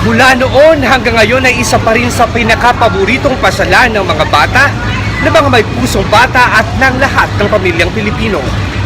Mula noon hanggang ngayon ay isa pa rin sa pinakapaboritong pasyalan ng mga bata, ng mga may pusong bata at ng lahat ng pamilyang Pilipino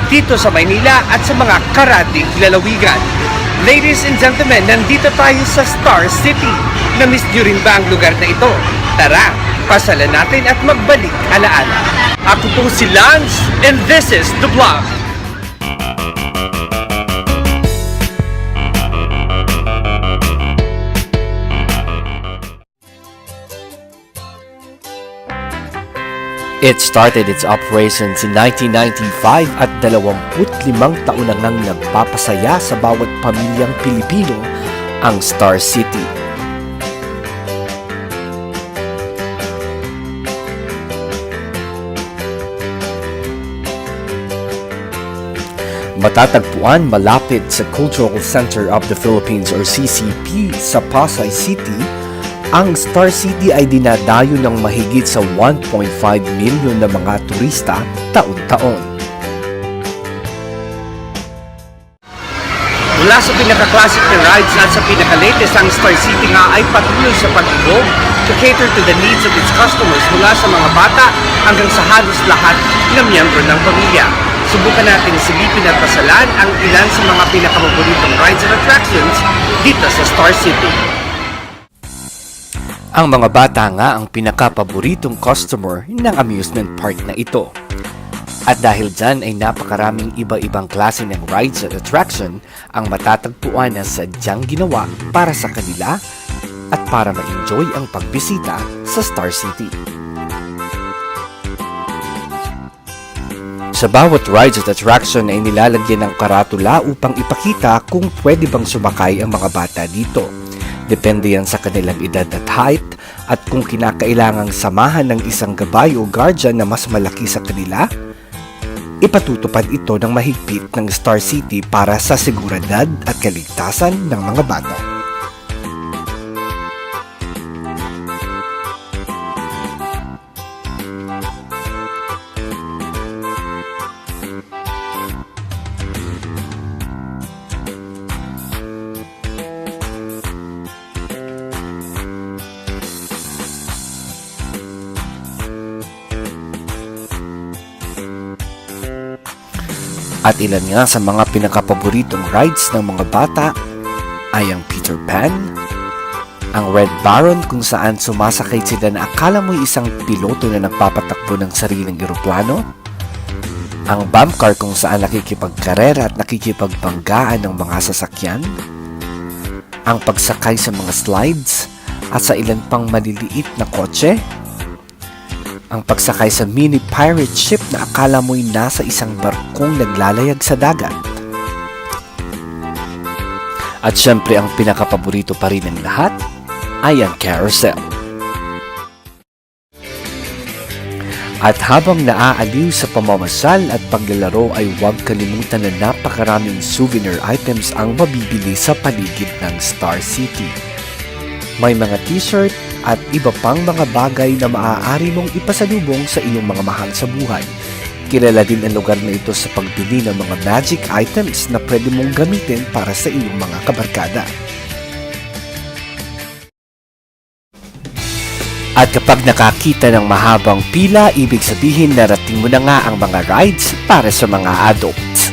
dito sa Maynila at sa mga karatig lalawigan. Ladies and gentlemen, nandito tayo sa Star City. Na-miss nyo rin ba ang lugar na ito? Tara, pasyalan natin at magbalik alaala. Ako po si Lance and this is The Vlog. It started its operations in 1995 at 25 taon na ngang nagpapasaya sa bawat pamilyang Pilipino ang Star City. Matatagpuan malapit sa Cultural Center of the Philippines or CCP sa Pasay City, ang Star City ay dinadayo ng mahigit sa 1.5 milyon na mga turista taon-taon. Mula sa pinaka-classic na rides at sa pinaka-latest, ang Star City nga ay patuloy sa pag-evolve to cater to the needs of its customers mula sa mga bata hanggang sa halos lahat ng miyembro ng pamilya. Subukan natin silipin at pasalan ang ilan sa mga pinakapaboritong rides and attractions dito sa Star City. Ang mga bata nga ang pinakapaboritong customer ng amusement park na ito. At dahil dyan ay napakaraming iba-ibang klase ng rides at attraction ang matatagpuan na sadyang ginawa para sa kanila at para ma-enjoy ang pagbisita sa Star City. Sa bawat rides at attraction ay nilalagyan ng karatula upang ipakita kung pwede bang sumakay ang mga bata dito. Depende yan sa kanilang edad at height at kung kinakailangang samahan ng isang gabay o guardian na mas malaki sa kanila, ipatutupad ito ng mahigpit ng Star City para sa seguridad at kaligtasan ng mga bata. At ilan nga sa mga pinakapaboritong rides ng mga bata ay ang Peter Pan, ang Red Baron kung saan sumasakay sila na akala mo'y isang piloto na nagpapatakbo ng sariling eroplano, ang Bump Car kung saan nakikipagkarera at nakikipagbanggaan ng mga sasakyan, ang pagsakay sa mga slides at sa ilan pang maliliit na kotse, ang pagsakay sa mini pirate ship na akala mo'y nasa isang barkong naglalayag sa dagat. At syempre ang pinakapaborito pa rin ng lahat ay ang carousel. At habang naaaliw sa pamamasyal at paglalaro ay huwag kalimutan na napakaraming souvenir items ang mabibili sa paligid ng Star City. May mga t-shirt at iba pang mga bagay na maaari mong ipasalubong sa iyong mga mahal sa buhay. Kilala din ang lugar na ito sa pagbili ng mga magic items na pwede mong gamitin para sa iyong mga kabarkada. At kapag nakakita ng mahabang pila, ibig sabihin narating mo na nga ang mga rides para sa mga adults.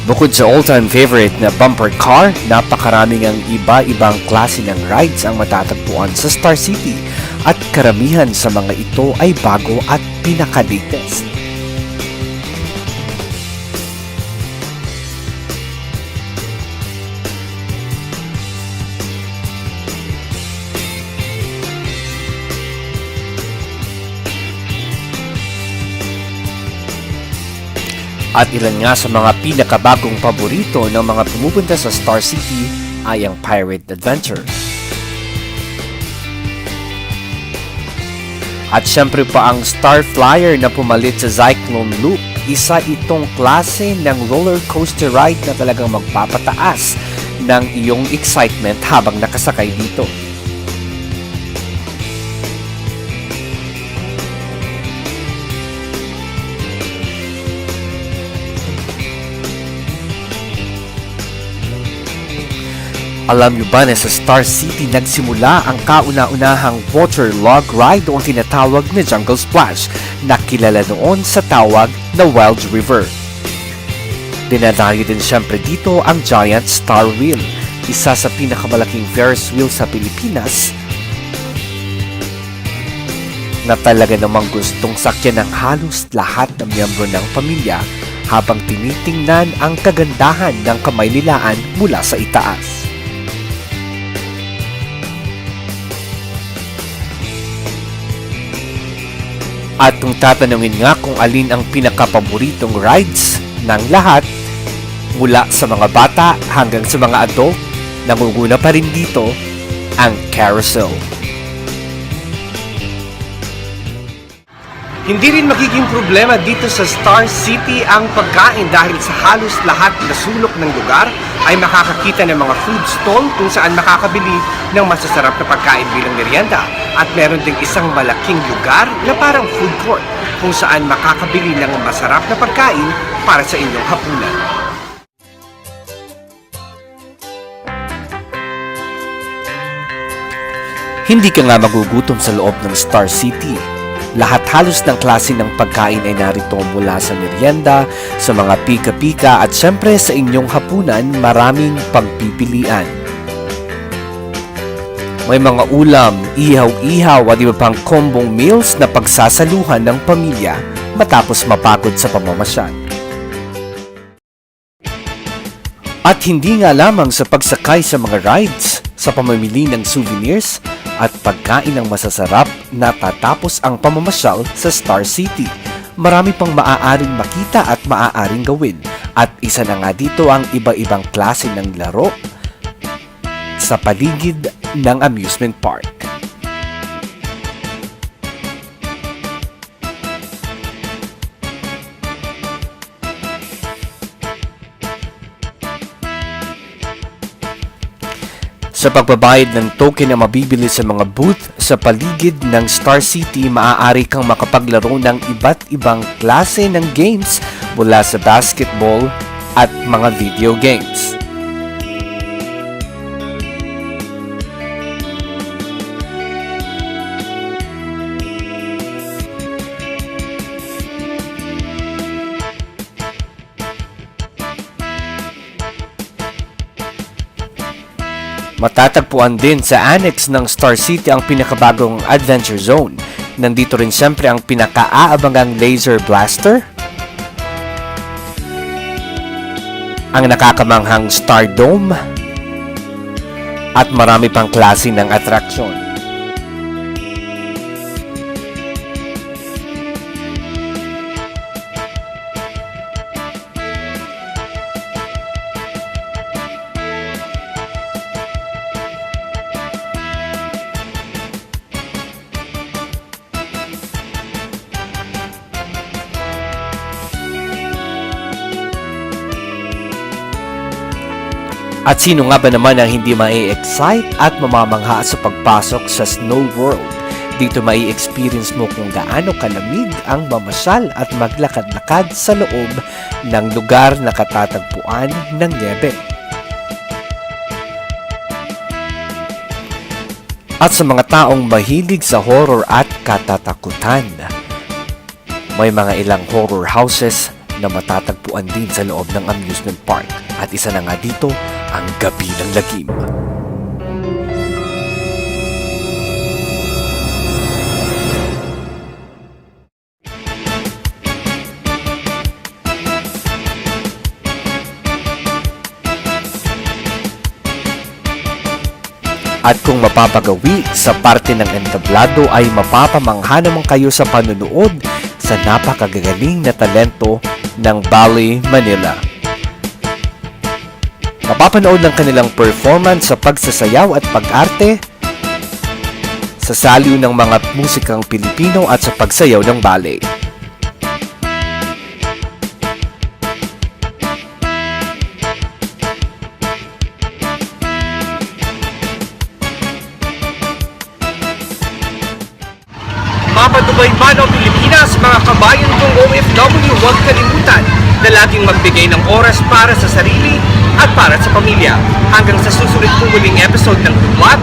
Bukod sa all-time favorite na bumper car, napakaraming ang iba-ibang klase ng rides ang matatagpuan sa Star City at karamihan sa mga ito ay bago at pinaka-latest. At ilan nga sa mga pinakabagong paborito ng mga pumupunta sa Star City ay ang Pirate Adventure. At syempre pa ang Star Flyer na pumalit sa Cyclone Loop. Isa itong klase ng roller coaster ride na talagang magpapataas ng iyong excitement habang nakasakay dito. Alam niyo ba na sa Star City nagsimula ang kauna-unahang water log ride o ang tinatawag na Jungle Splash na kilala noon sa tawag na Wild River. Dinadayo din siyempre dito ang Giant Star Wheel, isa sa pinakamalaking Ferris wheel sa Pilipinas na talaga namang gustong sakyan ng halos lahat ng miyembro ng pamilya habang tinitingnan ang kagandahan ng Kamaynilaan mula sa itaas. At kung tatanungin nga kung alin ang pinakapaboritong rides ng lahat, mula sa mga bata hanggang sa mga adult, nangunguna pa rin dito ang carousel. Hindi rin magiging problema dito sa Star City ang pagkain dahil sa halos lahat na sulok ng lugar ay makakakita ng mga food stall kung saan makakabili ng masasarap na pagkain bilang merienda. At meron ding isang malaking lugar na parang food court kung saan makakabili ng masarap na pagkain para sa inyong hapunan. Hindi ka nga magugutom sa loob ng Star City. Lahat halos ng klase ng pagkain ay narito mula sa merienda, sa mga pika-pika at syempre sa inyong hapunan maraming pagpipilian. May mga ulam, ihaw-ihaw at iba pang combong meals na pagsasaluhan ng pamilya matapos mapagod sa pamamasyal. At hindi nga lamang sa pagsakay sa mga rides, sa pamamili ng souvenirs at pagkain ng masasarap na tatapos ang pamamasyal sa Star City. Marami pang maaaring makita at maaaring gawin. At isa na nga dito ang iba-ibang klase ng laro sa paligid ng amusement park. Sa pagbabayad ng token na mabibili sa mga booth sa paligid ng Star City, maaari kang makapaglaro ng iba't ibang klase ng games mula sa basketball at mga video games. Matatagpuan din sa annex ng Star City ang pinakabagong Adventure Zone. Nandito rin siyempre ang pinaka-aabangang Laser Blaster, ang nakakamanghang Star Dome, at marami pang klase ng atraksyon. At sino nga ba naman ang hindi mai-excite at mamamangha sa pagpasok sa Snow World? Dito mai-experience mo kung gaano kalamig ang mamasyal at maglakad-lakad sa loob ng lugar na katatagpuan ng niyebe. At sa mga taong mahilig sa horror at katatakutan, may mga ilang horror houses na matatagpuan din sa loob ng amusement park. At isa na nga dito, ang Gabi ng Lagim. At kung mapapagawi sa parte ng entablado ay mapapamangha naman kayo sa panunood sa napakagagaling na talento ng Ballet Manila. Mapapanood ng kanilang performance sa pagsasayaw at pag-arte, sa saliw ng mga musikang Pilipino at sa pagsayaw ng ballet. Mapa Dubai man o Pilipinas, mga kabayan kong OFW, huwag kalimutan na laging magbigay ng oras para sa sarili at para sa pamilya. Hanggang sa susunod po muling episode ng What